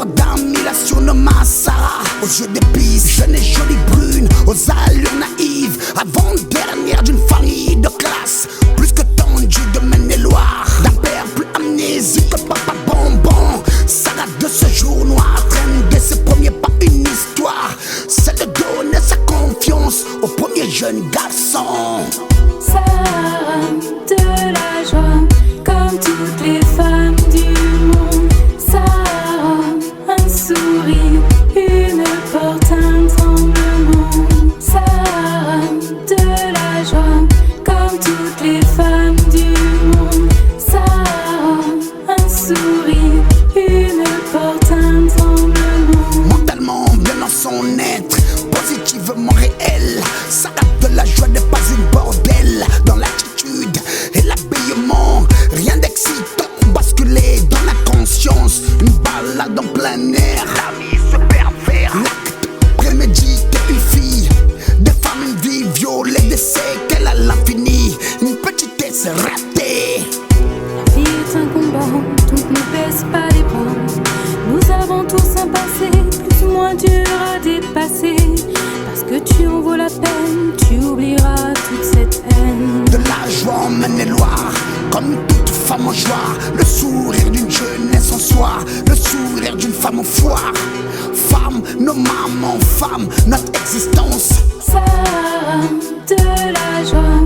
cœur d'amis la surnomma Sarah. Aux yeux d'épices, jeune et jolie brune, aux allures naïves, avant-dernière d'une famille de classe, plus que tendue de Maine-et-Loire, d'un père plus amnésique que papa bonbon. Sarah de ce jour noir traîne dès ses premiers pas une histoire, celle de donner sa confiance au premier jeune garçon. Sarah, de la joie, comme toutes les femmes du monde. Sarah, un sourire, une porte, un tremblement. Sarah, de la joie, comme toutes les femmes du monde. Sarah, un sourire, une porte, un tremblement. Mentalement bien dans son être, positivement réel. Sarah de la joie n'est pas une bordel. Dans l'attitude et l'habillement, rien d'excitant, basculer dans la conscience. Une balade en plein air, l'ami se pervers. L'acte prémédité, une fille, des femmes, une vie violée, des séquelles à l'infini. Une petitesse ratée. La vie est un combat, donc ne baisse pas les bras. Nous avons tous un passé, plus ou moins dur à dépasser. Parce que tu en vaux la peine, tu oublieras toute cette haine. De la joie en Maine-et-Loire, comme toute femme en joie. Le sourire d'une jeunesse en soi, le sourire d'une femme en foire. Femme, nos mamans, femme, notre existence. Sarah, de la joie,